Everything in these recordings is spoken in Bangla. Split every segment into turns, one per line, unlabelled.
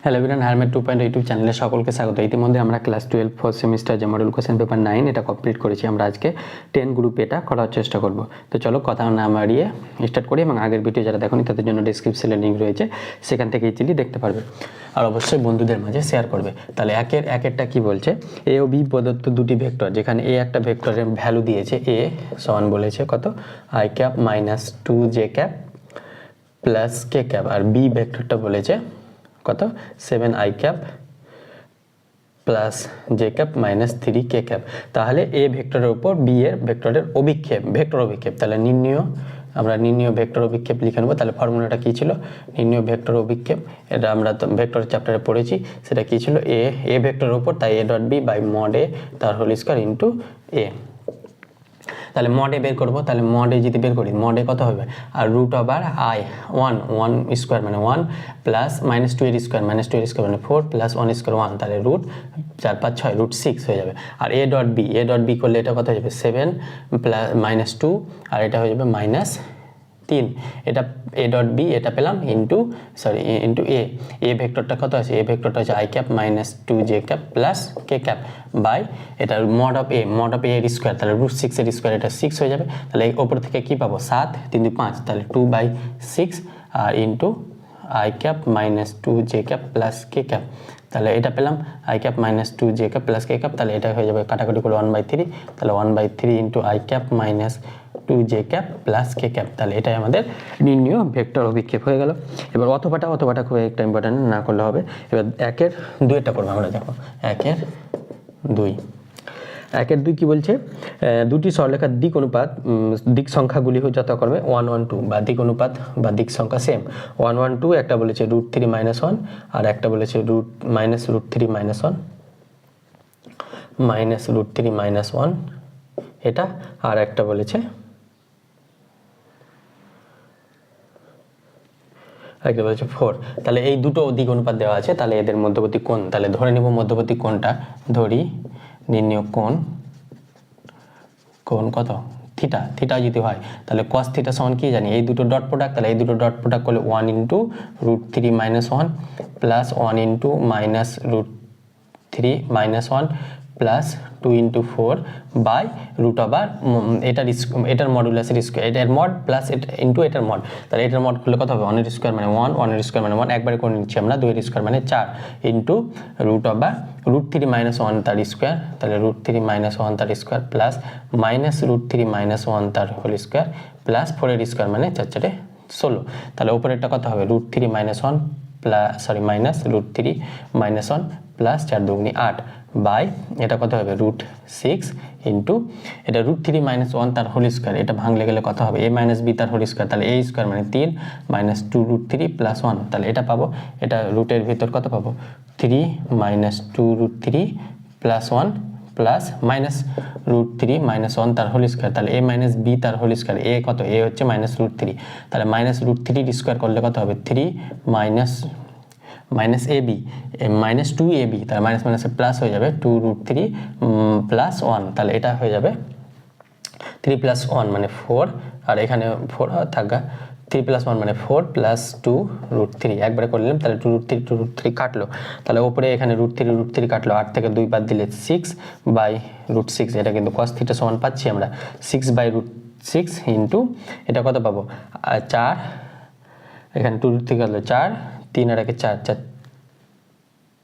হ্যালো এভরিওয়ান, হারমেট 2.0 ইউটিউব চ্যানেলে সকলকে স্বাগত। ইতিমধ্যে আমরা ক্লাস 12 4th সেমিস্টার যে মডেল কোশ্চেন পেপার 9 এটা কমপ্লিট করেছি। আমরা আজকে 10 গ্রুপে এটা করার চেষ্টা করব। তো চলো কথা না বাড়িয়ে স্টার্ট করি, এবং আগের ভিডিও যারা দেখোনি তাদের জন্য ডেসক্রিপশনে লিঙ্ক রয়েছে, সেখান থেকে ইজিলি দেখতে পারবে। আর অবশ্যই বন্ধুদের মাঝে শেয়ার করবে। তাহলে একেরটা কি বলছে, এ ও বি প্রদত্ত দুটি ভেক্টর, যেখানে এ একটা ভেক্টরের ভ্যালু দিয়েছে, এ সমান বলেছে কত i cap minus 2j cap plus K cap, আর বি ভেক্টরটা বলেছে কত 7i cap plus j cap minus 3k cap. তাহলে এ ভেক্টরের উপর বি এর ভেক্টরের অভিক্ষেপ, ভেক্টর অভিক্ষেপ। তাহলে আমরা নির্ণয় ভেক্টর অভিক্ষেপ লিখে নেব। তাহলে ফর্মুলাটা কী ছিল, নির্ণয় ভেক্টর অভিক্ষেপ, এটা আমরা তো ভেক্টর চ্যাপ্টারে পড়েছি। সেটা কী ছিল, এ ভেক্টরের উপর, তাই A dot B by mod A তার হোল স্কয়ার ইন্টু এ। তাহলে মড এ বের করবো। তাহলে মড এ যদি বের করি, মড এ কত হবে, আর রুট ওভার আই 1 স্কোয়ার মানে 1 প্লাস মাইনাস 2 এর স্কোয়ার মানে 4 প্লাস 1 স্কোয়ার 1, তাহলে রুট 4 5 6 রুট 6 হয়ে যাবে। আর এ ডট বি করলে এটা কত হয়ে যাবে 7 প্লাস মাইনাস 2, আর এটা হয়ে যাবে মাইনাস 3। এটা এ ডট বি এটা পেলাম ইন্টু এ ভেক্টরটা কত আছে, এ ভেক্টরটা হচ্ছে i cap minus 2j cap plus K cap by এটা মড অফ এ এর স্কোয়ার, তাহলে রুট 6 এর স্কোয়ার, এটা 6 হয়ে যাবে। তাহলে এই ওপর থেকে কি পাবো 7 3 2 5, তাহলে 2/6 আর into i cap minus 2j cap plus K cap. তাহলে এটা পেলাম i cap minus 2j cap plus K cap. তাহলে এটা হয়ে যাবে কাটাকাটি করে 1/3, তাহলে 1/3 into i cap minus 2j cap plus K cap. তাহলে এটাই আমাদের নির্ণয় ভেক্টর অভিক্ষেপ হয়ে গেল। এবার অথবাটা খুব একটা ইম্পর্টেন্ট না করলে হবে। এবার 1-2 করবো আমরা, দেখো 1-2 কি বলছে, দুটি সরলরেখার দিক সংখ্যাগুলি যথাক্রমে 1 1 2, বা দিক অনুপাত বা দিক সংখ্যা সেম 1 1 2। একটা বলেছে √3 - 1, আর একটা বলেছে √3 - 1 -√3 - 1 এটা, আর একটা বলেছে একটা বলেছে 4। তাহলে এই দুটো দিক অনুপাত দেওয়া আছে, তাহলে এদের মধ্যবর্তী কোণ, তাহলে ধরে নিব মধ্যবর্তী কোণটা, ধরি নির্ণয় কোণ কত থিটা যদি হয়, তাহলে cos থিটা সমান কি জানি, এই দুটো ডট প্রোডাক্ট, তাহলে এই দুটো ডট প্রোডাক্ট করলে 1 into √3 - 1 plus 1 into minus √3 - 1 plus 2 into 4 by root over এটার মডুলাসের স্কোয়ার, এটার মড প্লাস ইন্টু এটার মড। তাহলে এটার মড করলে কত হবে, 1 এর স্কোয়ার মানে 1, 1 এর স্কোয়ার মানে 1, একবারে করে নিচ্ছি আমরা, 2 এর স্কোয়ার মানে 4 ইন্টু রুট ওভার √3 - 1 তার স্কোয়ার, তাহলে √3 - 1 তার স্কোয়ার প্লাস মাইনাস √3 - 1 তার হোল স্কোয়ার প্লাস 4 এর স্কোয়ার মানে 4 4 16। তাহলে উপরেরটা কত হবে, √3 - 1 মাইনাস √3 - 1 প্লাস 4 2 8 বাই এটা কত হবে √6 ইন্টু এটা √3 - 1 তার হোল স্কোয়ার, এটা ভাঙলে গেলে কত হবে a - b তার হোল স্কোয়ার, তাহলে a স্কোয়ার মানে 3 মাইনাস 2 √3 প্লাস 1, তাহলে এটা পাবো, এটা রুটের ভিতর কত পাবো 3 মাইনাস 2 √3 প্লাস 1 প্লাস মাইনাস √3 - 1 তার হোল স্কোয়ার, তাহলে a - b তার হোল স্কোয়ার, a কত, a হচ্ছে -√3, তাহলে -√3 স্কোয়ার করলে কত হবে 3 মাইনাস ab মাইনাস 2ab, তাহলে মাইনাস মাইনাসে প্লাস হয়ে যাবে 2 √3 প্লাস 1, তাহলে এটা হয়ে যাবে 3 প্লাস 1 মানে 4, আর এখানে 4 থাকা 3 প্লাস 1 মানে 4 প্লাস 2 √3 একবারে করে নিলাম, তাহলে 2 √3 কাটলো, তাহলে ওপরে এখানে √3 কাটলো, 8 থেকে 2 বাদ দিলে 6/√6, এটা কিন্তু cos থিটা সমান পাচ্ছি আমরা 6/√6 ইন্টু এটা কত পাবো 4, এখানে 2 √3 কাটলো 4, 3 আর 1 4 4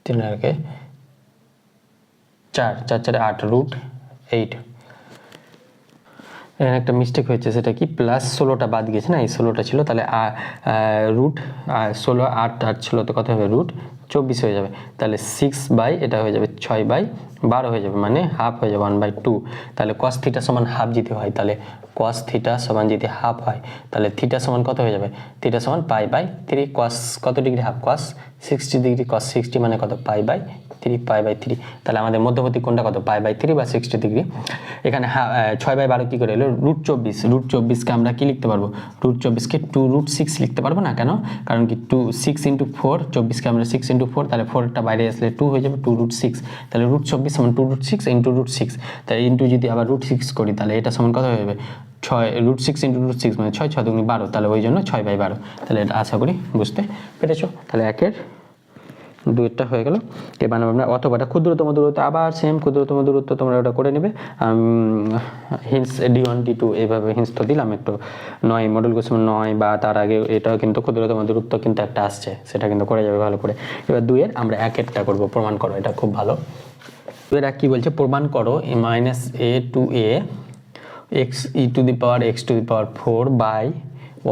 3 আর 1 4 4 4 8 √8। এখানে একটা মিস্টেক হয়েছে, সেটা কি প্লাস 16টা বাদ গেছে না, এই 16টা ছিল, তাহলে √16 8 8 ছিল, তো কত হবে √24 হয়ে যাবে, তাহলে 6 এটা হয়ে যাবে 6/12 হয়ে যাবে, মানে হাফ হয়ে যাবে 1/2। তাহলে cos থিটা সমান হাফ যদি হয়, তাহলে cos থিটা সমান যদি হাফ হয়, তাহলে থিটা সমান কত হয়ে যাবে, থিটা সমান π/3, cos কত degree half, cos 60 degree, cos 60 মানে কত π/3, তাহলে আমাদের মধ্যবর্তী কোণটা কত π/3 বা 60 ডিগ্রি। এখানে 6/12 কি করে এলো √24কে আমরা কি লিখতে পারবো, √24কে 2√6 লিখতে পারবো না, কেন, কারণ কি 6 × 4, 24কে আমরা 6 × 4, তাহলে 4টা বাইরে আসলে 2 হয়ে যাবে, 2√6, তাহলে √24 সমান 2√6 ইন্টু √6, তাহলে ইন্টু যদি আবার √6 করি, তাহলে এটা সমান কত হয়ে যাবে 6 √6 × √6 মানে 6 6 2 12, তাহলে ওই জন্য 6/12। তাহলে এটা আশা করি বুঝতে পেরেছো। তাহলে দুইটা হয়ে গেল। এবার আমরা অথবাটা ক্ষুদ্রতম দূরত্ব আবার সেম ক্ষুদ্রতম দূরত্ব তোমরা ওটা করে নেবে। হিন্স D1 D2 এইভাবে হিন্স তো দিলাম একটু 9 মডেল কোশ্চেন 9 বা তার আগে এটাও কিন্তু ক্ষুদ্রতম দূরত্ব কিন্তু একটা আসছে, সেটা কিন্তু করে যাবে ভালো করে। এবার 2 এর আমরা 1-1টা করবো, প্রমাণ করো, এটা খুব ভালো। 2 এর কি বলছে, প্রমাণ করো -a to a x e to the power x to the power 4 by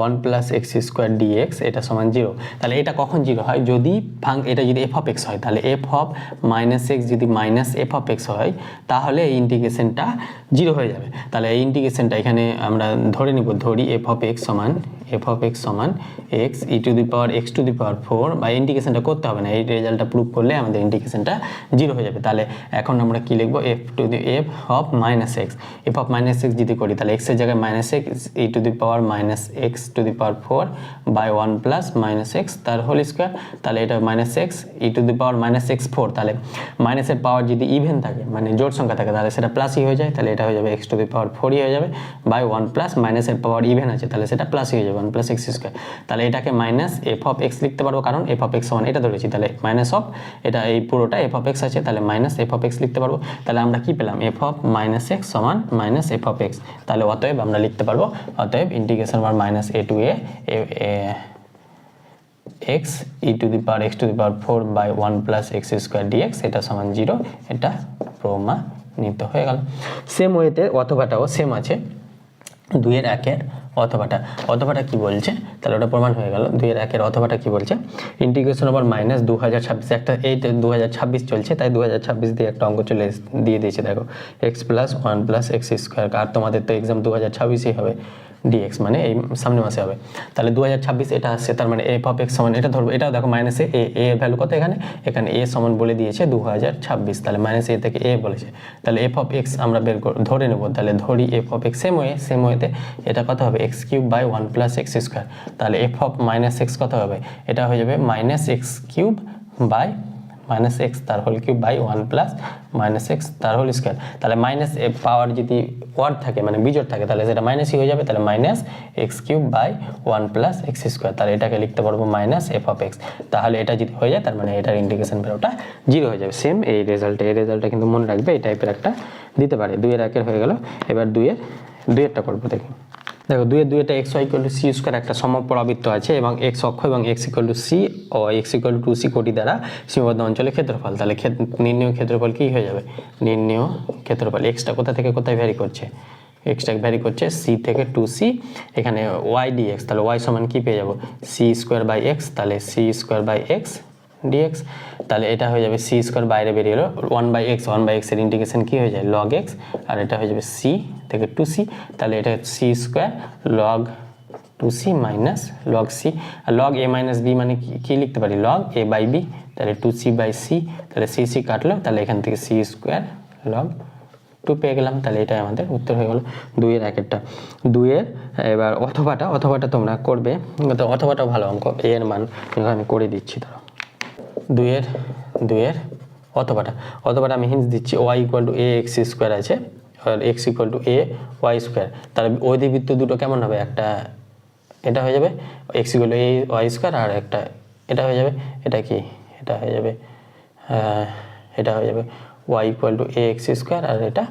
1 plus x square dx এটা সমান 0। তাহলে এটা কখন 0 হয়, যদি এটা যদি f of x হয়, তাহলে f of minus x যদি মাইনাস f of x হয়, তাহলে এই ইন্টিগ্রেশনটা 0 হয়ে যাবে। তাহলে এই ইন্টিগ্রেশনটা এখানে আমরা ধরি f of x সমান x e to the power x to the power 4 বা ইন্টিগ্রেশনটা করতে হবে না, এই রেজাল্টটা প্রুভ করলে আমাদের ইন্টিগ্রেশনটা 0 হয়ে যাবে। তাহলে এখন আমরা কি লিখবো, f of minus x যদি করি তাহলে x এর জায়গায় -x e to the power -x to the power 4 by 1 plus -x তার হোল স্কয়ার। তাহলে এটা -x e to the power -x 4, তাহলে মাইনাসের পাওয়ার যদি ইভেন থাকে মানে জোড় সংখ্যা থাকে তাহলে সেটা প্লাসই হয়ে যায়, তাহলে এটা হয়ে যাবে x to the power 4ই হয়ে যাবে বাই 1 প্লাস মাইনাসের পাওয়ার ইভেন আছে তাহলে সেটা প্লাসই হয়ে যাবে 1 প্লাস x স্কয়ার। তাহলে এটাকে -f of x লিখতে পারবো, কারণ f of x সমান এটা ধরেছি, তাহলে মাইনাস অফ এটা এই পুরোটা f of x আছে, তাহলে -f of x লিখতে পারবো। তাহলে আমরা কি পেলাম, f of -x সমান -f of x। তাহলে অতএব আমরা লিখতে পারবো, অতএব ইন্টিগ্রেশন আমার -a to a x e to the power x to the power 4 by 1 plus x square dx এটা সমান 0, এটা প্রমাণিত হয়ে গেল। সেম ওয়েতে অথবাটাও সেম আছে, 2 এর 1-এর অথবাটা কি বলছে, তাহলে ওটা প্রমাণ হয়ে গেল। 2 এর 1-এর অথবাটা কি বলছে, ইন্টিগ্রেশন ওভার -2026 একটা এই 2026 চলছে, তাই 2026 দিয়ে একটা অঙ্ক দিয়ে দিয়েছে, দেখো x plus 1 plus x square. আর তোমাদের তো এক্সাম 2026ই হবে, dx মানে এই সামনে মাসে হবে। তাহলে 2026 এটা আসছে, তার মানে f of x সমান এটা ধরবো, এটাও দেখো মাইনাসে a এর ভ্যালু কত, এখানে a সমান বলে দিয়েছে 2026, তাহলে -a থেকে a বলেছে, তাহলে f of x আমরা ধরে নেব। তাহলে ধরি f of x সেম ওয়েতে এটা কত হবে, x³ by 1 plus x square. তাহলে f of -x কত হবে, এটা হয়ে যাবে -x³ বাই -x তার whole cube by 1 plus -x তার হোল স্কয়ার। তাহলে মাইনাস পাওয়ার যদি ওয়ার্ড থাকে মানে বিজোড় থাকে তাহলে সেটা মাইনাসই হয়ে যাবে, তাহলে -x³ by 1 plus x square. তাহলে এটাকে লিখতে পারবো -f of x। তাহলে এটা যদি হয়ে যায় তার মানে এটার ইন্টিগ্রেশন ভ্যালুটা 0 হয়ে যাবে। সেম এই রেজাল্টটা কিন্তু মনে রাখবে, এই টাইপের একটা দিতে পারে। 2 এর 1-এর হয়ে গেল। এবার 2 এরটা করবো, দেখি দেখো 2 এর x y c স্কয়ার একটা সমপরাবৃত্ত আছে এবং x অক্ষ এবং x c ও x 2c কোটি দ্বারা সীমাবদ্ধ অঞ্চলের ক্ষেত্রফল। তাহলে নির্ণেয় ক্ষেত্রফল কি হয়ে যাবে, নির্ণেয় ক্ষেত্রফল xটা কোথা থেকে কোথায় ভ্যারি করছে, xটা ভ্যারি করছে c থেকে 2c, এখানে y dx, তাহলে y সমান কি পেয়ে যাবো, c স্কয়ার বাই x, তাহলে c square by x dx। তাহলে এটা হয়ে যাবে c স্কয়ার বাইরে বেরিয়ে এলো 1/x এর ইন্টিগ্রেশন কি হয়ে যায় log x, আর এটা হয়ে যাবে c থেকে 2c, তাহলে এটা c square log 2c minus log c, আর log a মাইনাস b মানে কি লিখতে পারি, log a বাই b, তাহলে 2c বাই c, তাহলে c কাটলো, তাহলে এখান থেকে c স্কয়ার log 2 পেয়ে গেলাম। তাহলে এটাই আমাদের উত্তর হয়ে গেল 2 এর 1-এরটা। 2 এর এবার অথবাটা তোমরা করবে, তো অথবাটা ভালো অঙ্ক, a এর মান আমি করে দিচ্ছি। ধরো 2 এর অথবাটা আমি হিন্স দিচ্ছি, y = a x স্কয়ার আছে আর x = a y স্কয়ার। তাহলে অধিবৃত্ত দুটো কেমন হবে, একটা এটা হয়ে যাবে x = a y স্কয়ার, আর একটা এটা হয়ে যাবে, এটা কি এটা হয়ে যাবে y = a x স্কয়ার, আর এটা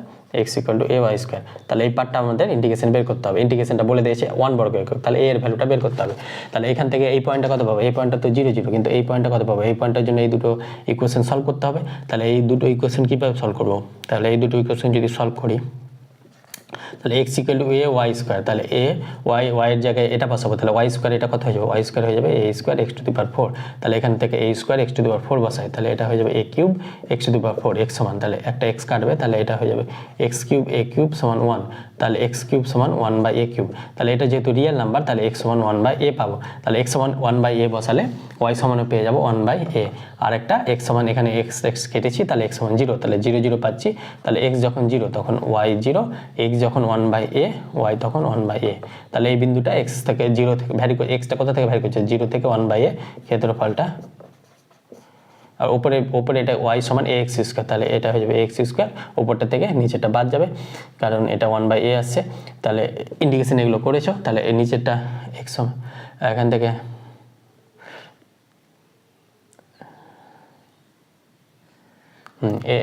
x = a y স্কয়ার। তাহলে এই পার্টটা আমাদের ইন্টিগ্রেশন বের করতে হবে, ইন্টিগ্রেশনটা বলে দিয়েছে 1 বর্গ একক, তাহলে a এর ভ্যালুটা বের করতে হবে। তাহলে এখান থেকে এই পয়েন্টটা কত পাবো, এই পয়েন্টটা তো 0 0, কিন্তু এই পয়েন্টটা কত পাবো, এই পয়েন্টের জন্য এই দুটো ইকুয়েশন সলভ করতে হবে। তাহলে এই দুটো ইকুয়েশন কিভাবে সলভ করব, তাহলে এই দুটো ইকুয়েশন যদি সলভ করি তাহলে x = a y স্কয়ার, তাহলে a y এর জায়গায় এটা বসাবো, তাহলে y স্কয়ার এটা কত হয়ে যাবে, y স্কয়ার হয়ে যাবে a square x to the power 4, তাহলে এখান থেকে a square x to the power 4 বসাই, তাহলে এটা হয়ে যাবে a³ x to the power 4, x সমান, তাহলে একটা x কাটবে, তাহলে এটা হয়ে যাবে x³ a³ সমান 1, তাহলে x³ সমান 1/a³। তাহলে এটা যেহেতু রিয়েল নাম্বার তাহলে x সমান 1/a পাবো, তাহলে x সমান 1/a বসালে y সমানও পেয়ে যাবো 1/a, আর একটা x সমান এখানে x কেটেছি, তাহলে x সমান 0, তাহলে 0 0 পাচ্ছি, তাহলে x যখন 0 তখন y 0, x যখন 1/a y তখন 1/a। তাহলে এই বিন্দুটা x থেকে 0 থেকে ভ্যারি করে, xটা কোথা থেকে ভ্যারি করছে, 0 থেকে 1/a, ক্ষেত্রফলটা, আর উপরে এটা y সমান ax স্কয়ার, তাহলে এটা হয়ে যাবে ax স্কয়ার, উপরটা থেকে নিচেরটা বাদ যাবে কারণ এটা 1/a আসছে। তাহলে ইন্টিগ্রেশন এগুলো করেছো, তাহলে এই নিচেরটা x সমান এখান থেকে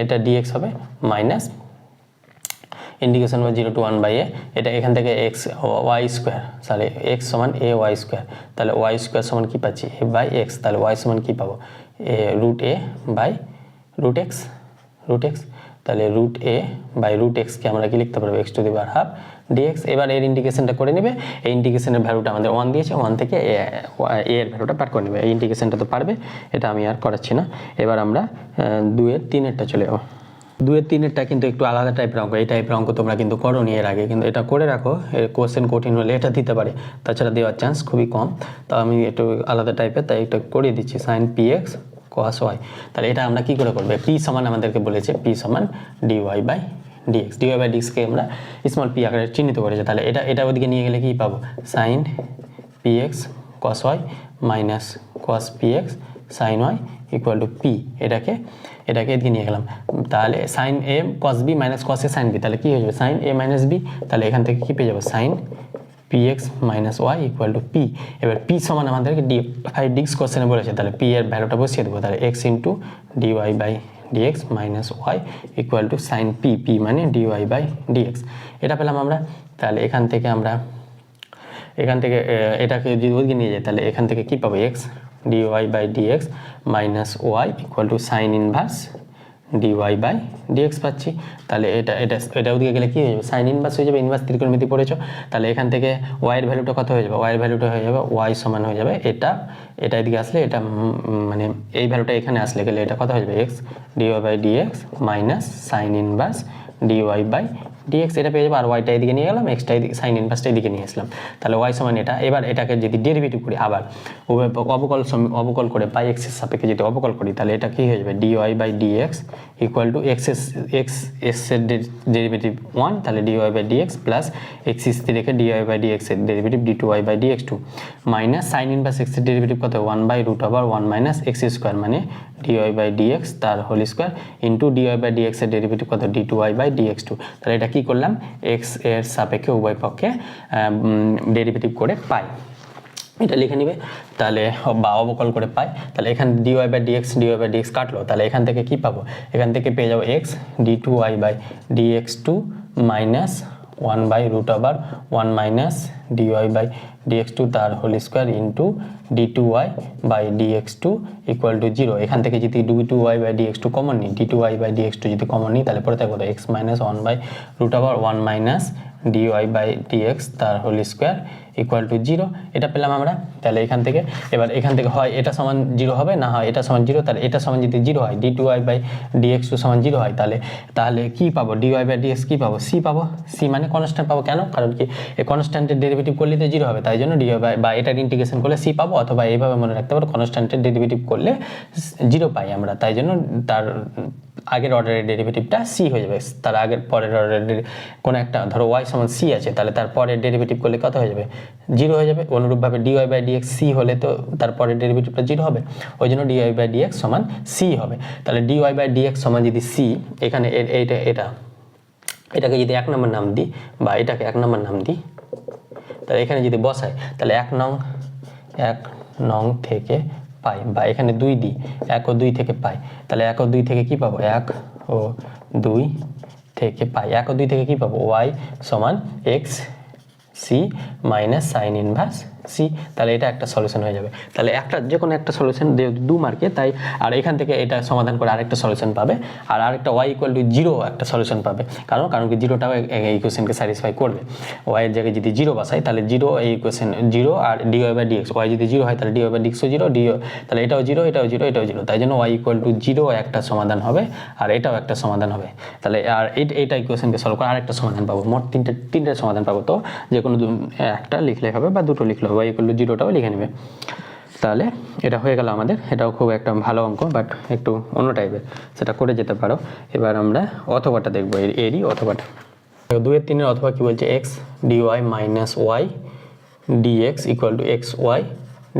এটা ডিএক্স হবে minus integration by 0 to 1 by a, এটা এখান থেকে এক্স ওয়াই স্কোয়ার, তাহলে এক্স সমান এ ওয়াই স্কোয়ার, তাহলে ওয়াই স্কোয়ার সমান কী পাচ্ছি এ বাই এক্স, তাহলে ওয়াই সমান কী পাবো root a by root x, তাহলে রুট এ বাই রুট এক্সকে আমরা কি লিখতে পারবো x to the power half dx. এবার এর ইন্টিগ্রেশনটা করে নেবে, এই ইন্টিগ্রেশনের ভ্যালুটা আমাদের 1 দিয়েছে, 1 থেকে এ এর ভ্যালুটা পার করে নেবে, এই ইন্টিগ্রেশনটা তো পারবে, এটা আমি আর করাচ্ছি না। এবার আমরা 2-এর 3-এরটা চলে যাবো। 2-এর 3-এরটা কিন্তু একটু আলাদা টাইপের অঙ্ক, এই টাইপের অঙ্ক তোমরা কিন্তু করোনি এর আগে, কিন্তু এটা করে রাখো, এর কোশ্চেন কঠিন হলে এটা দিতে পারে, তাছাড়া দেওয়ার চান্স খুবই কম। তো আমি একটু আলাদা টাইপের, তাই একটু করিয়ে দিচ্ছি sine P X cos y। তাহলে এটা আমরা কি করে করবো, পি সমান আমাদেরকে বলেছে পি সমান dy by dx, dy by ডিএক্সকে আমরা স্মল পি আকারে চিহ্নিত করেছে, তাহলে এটা ওদিকে নিয়ে গেলে কি পাবো sine P X cos y minus cos P X sine Y equal to P, এটাকে এদিকে নিয়ে গেলাম, তাহলে sine A cos B minus cos A sine B, তাহলে কী হয়ে যাবে সাইন এ মাইনাস বি, তাহলে এখান থেকে কী পেয়ে যাবো sine P X minus Y equal to P. এবার পি সমান আমাদেরকে ডিএক্স কোশ্চেনে বলেছে, তাহলে পি এর ভ্যালুটা বসিয়ে দেবো, তাহলে x into dy by dx minus Y equal to sine p, p মানে ডিওয়াই বাই ডিএক্স, এটা পেলাম আমরা। তাহলে এখান থেকে এটাকে যদি ওদিকে নিয়ে যাই, তাহলে এখান থেকে কী পাবো x dy by dx minus Y equal to sine inverse dy by dx পাচ্ছি। তাহলে এটা ওদিকে গেলে কী হয়ে যাবে সাইন ইনভার্স হয়ে যাবে, ইনভার্স ত্রিকোণমিতি পড়েছো, তাহলে এখান থেকে ওয়াইয়ের ভ্যালুটা কত হয়ে যাবে, ওয়াইয়ের ভ্যালুটা হয়ে যাবে ওয়াই সমান হয়ে যাবে এটা এদিকে আসলে এটা মানে এই ভ্যালুটা এখানে আসলে গেলে এটা কত হয়ে যাবে x dy by dx minus sine inverse dy by dx, এটা পেয়ে যাবো। আর ওয়াইটা এদিকে নিয়ে গেলাম, এক্সটা এদিকে সাইন ইনভার্সটা এদিকে নিয়ে আসলাম, তাহলে ওয়াই সমান এটা। এবার এটাকে যদি ডেরিভেটিভ করি আবার অবকল করে বাই এক্সের সাপেক্ষে যদি অবকল করি, তাহলে এটা কী হয়ে যাবে dy by dx equal to এক্সের ডেরিভেটিভ 1, তাহলে dy by dx plus x স্থির রেখে ডিওয়াই বাই ডিএক্সের derivative d two y by dx two minus sine inverse এক্সের ডেরিভেটিভ কত 1 by root over 1 minus x square মানে ডিওয়াই বাই ডিএক্স তার whole square into dy by ডিএক্সের ডেরিভেটিভ কত d two y by dx two. তাহলে এটা কী করলাম এক্স এর সাপেক্ষে উভয় পক্ষে ডেরিভেটিভ করে পাই, এটা লিখে নিবে, তাহলে বা অবকল করে পাই। তাহলে এখানে ডিওয়াই বাই ডিএক্স কাটলো, তাহলে এখান থেকে কি পাবো, এখান থেকে পেয়ে যাবো x d two y by dx two minus 1 by root over 1 minus d y by dx two তার whole square into d two y by dx two equal to 0। এখান থেকে যদি d two y by dx two common নিই, d two y by dx two যদি কমন নিই, তাহলে পরে থাকবো x minus 1 by root over 1 minus d y by dx তার হোল স্কোয়ার ইকুয়াল টু 0, এটা পেলাম আমরা। তাহলে এখান থেকে এবার এখান থেকে হয় এটা সমান 0 হবে, না হয় এটা সমান 0, তাহলে এটা সমান যদি 0 হয় d two y by dx two সমান 0 হয়, তাহলে কী পাবো ডিওয়াই বাই ডিএক্স কী পাবো সি পাবো, সি মানে কনস্ট্যান্ট পাবো। কেন, কারণ কি এই কনস্ট্যান্টের ডেরিভেটিভ করলে তো 0 হবে, তাই জন্য ডিওয়াই বা এটার ইন্টিগ্রেশন করলে সি পাবো, অথবা এইভাবে মনে রাখতে পারো কনস্ট্যান্টের ডেরিভেটিভ করলে 0 পাই আমরা, তাই জন্য তার আগের অর্ডারের ডেরিভেটিভটা সি হয়ে যাবে, তার আগের পরের অর্ডারের কোনো একটা ধরো ওয়াই সমান সি আছে, তাহলে তার পরের ডেরিভেটিভ করলে কত হয়ে যাবে 0 হয়ে যাবে। অনুরূপভাবে ডিওয়াই বাই ডিএক্স সি হলে তো তার পরের ডেরিভেটিভটা 0 হবে, ওই জন্য ডিওয়াই বাই ডিএক্স সমান সি হবে। তাহলে ডিওয়াই বাই ডিএক্স সমান যদি সি, এখানে এটাকে যদি 1 নম্বর নাম দিই বা এটাকে 1 নম্বর নাম দিই, তাহলে এখানে যদি বসাই, তাহলে 1 নং থেকে পাই, বা এখানে 2 দিই 1 ও 2 থেকে পাই, তাহলে 1 ও 2 থেকে কি পাবো 1 ও 2 থেকে পাই, 1 ও 2 থেকে কি পাবো ওয়াই সমান x c minus sine inverse c, তাহলে এটা একটা সলিউশন হয়ে যাবে। তাহলে যে কোনো একটা সলিউশন 2 মার্কে, তাই আর এখান থেকে এটা সমাধান করে আরেকটা সলিউশন পাবে, আর আরেকটা ওয়াই ইকুয়াল টু 0 একটা সলিউশন পাবে, কারণ কি 0টাও এই ইকুয়েশনকে স্যাটিসফাই করবে। ওয়াই এর জায়গায় যদি 0 বসাই, তাহলে 0 এই ইকুয়েশন 0 আর ডিওয়াই বাই ডিএক্স, ওয়াই যদি 0 হয় তাহলে ডিওয়াই বাই ডিএক্সও 0, তাহলে এটাও 0 এটাও 0 এটাও 0, তাই জন্য ওয়াই ইকুয়াল টু 0 একটা সমাধান হবে, আর এটাও একটা সমাধান হবে। তাহলে আর এইটা ইকুয়েশনকে সলভ করে আরেকটা সমাধান পাবো, মোট তিনটে সমাধান পাবো। তো যে কোনো একটা লিখলে হবে বা দুটো লিখলে হবে, ওয়াই ইকুয়াল টু 0টাও লিখে নেবে। তাহলে এটা হয়ে গেল আমাদের, এটাও খুব একটা ভালো অঙ্ক, বাট একটু অন্য টাইপের, সেটা করে যেতে পারো। এবার আমরা অথবাটা দেখবো, এরই অথবাটা 2-এর 3-এর অথবা কি বলছে x dy minus y dx equal to x y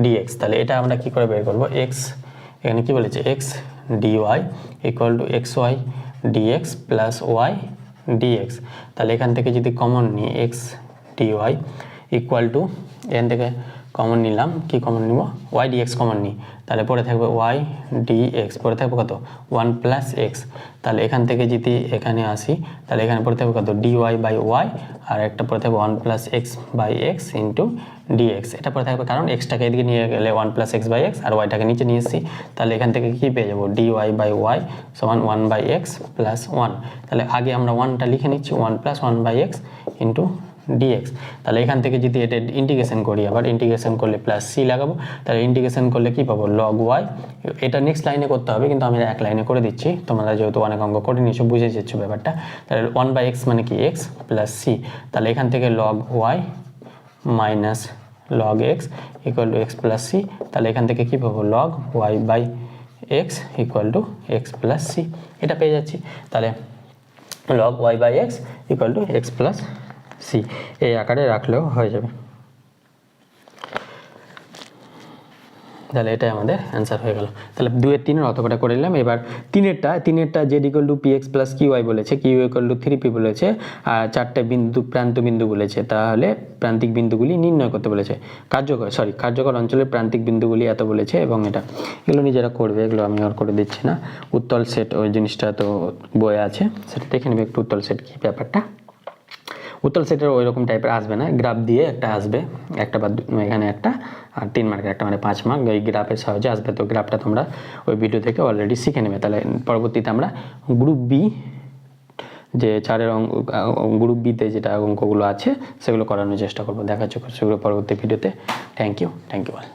dx. তাহলে এটা আমরা কি করে বের করবো, এক্স এখানে কি বলেছে x dy equal to x y dx plus y dx. তাহলে এখান থেকে যদি কমন নিই এক্স ডিওয়াই ইকুয়াল টু, এখান থেকে কমন নিলাম, কি কমন নিব, ওয়াই ডিএক্স কমন নিই, তাহলে পরে থাকবে ওয়াই ডিএক্স, পরে থাকবে কত 1 প্লাস এক্স। তাহলে এখান থেকে যদি এখানে আসি তাহলে এখানে পরে থাকবে কত ডিওয়াই বাই ওয়াই, আর একটা পরে থাকবে 1 plus x by x into dx. এটা পরে থাকবে কারণ এক্সটাকে এদিকে নিয়ে গেলে 1 প্লাস এক্স বাই এক্স আর ওয়াইটাকে নিচে নিয়ে এসেছি, তাহলে এখান থেকে কী পেয়ে যাবো ডিওয়াই বাই ওয়াই সমান 1 বাই এক্স প্লাস 1। তাহলে আগে আমরা 1টা লিখে নিচ্ছি, 1 plus 1 by x into dx. তাহলে এখান থেকে যদি এটা ইন্টিগ্রেশন করি, আবার ইন্টিগ্রেশন করলে প্লাস সি লাগাবো, তাহলে ইন্টিগ্রেশন করলে কি পাবো লগ ওয়াই। এটা নেক্সট লাইনে করতে হবে কিন্তু আমি এক লাইনে করে দিচ্ছি, তোমরা যেহেতু অনেক অঙ্ক করে নিয়েছো বুঝে যাচ্ছ ব্যাপারটা। তাহলে 1 বাই এক্স মানে কি এক্স প্লাস সি, তাহলে এখান থেকে log y minus log x equal to x plus c. তাহলে এখান থেকে কী পাবো log y by x equal to x plus c, এটা পেয়ে যাচ্ছি। তাহলে log y by x equal to x plus c, এই আকারে রাখলেও হয়ে যাবে। তাহলে এটাই আমাদের অ্যান্সার হয়ে গেল। তাহলে 2 এর 3 এর অতকটা করে নিলাম। এবার 3এরটা z equal to p x plus q y বলেছে, কিউ ইকুয়াল টু 3p বলেছে, আর 4টে বিন্দু প্রান্ত বিন্দু বলেছে। তাহলে প্রান্তিক বিন্দুগুলি নির্ণয় করতে বলেছে, কার্যকর অঞ্চলের প্রান্তিক বিন্দুগুলি এত বলেছে, এবং এগুলো নিজেরা করবে, এগুলো আমি আর করে দিচ্ছি না। উত্তল সেট ওই জিনিসটা তো বইয়ে আছে, সেটা দেখে নেবে একটু উত্তল সেট কী ব্যাপারটা। উত্তল সেটের ওই রকম টাইপের আসবে না, গ্রাফ দিয়ে একটা আসবে, একটা বা এখানে একটা আর 3 মার্কের একটা, মানে 5 মার্ক ওই গ্রাফের সাহায্যে আসবে। তো গ্রাফটা তোমরা ওই ভিডিও থেকে অলরেডি শিখে নেবে। তাহলে পরবর্তীতে আমরা গ্রুপ বি যে 4-এর গ্রুপ বিতে যেটা অঙ্কগুলো আছে সেগুলো করানোর চেষ্টা করবো। দেখা যাচ্ছে সেগুলো পরবর্তী ভিডিওতে। Thank you all.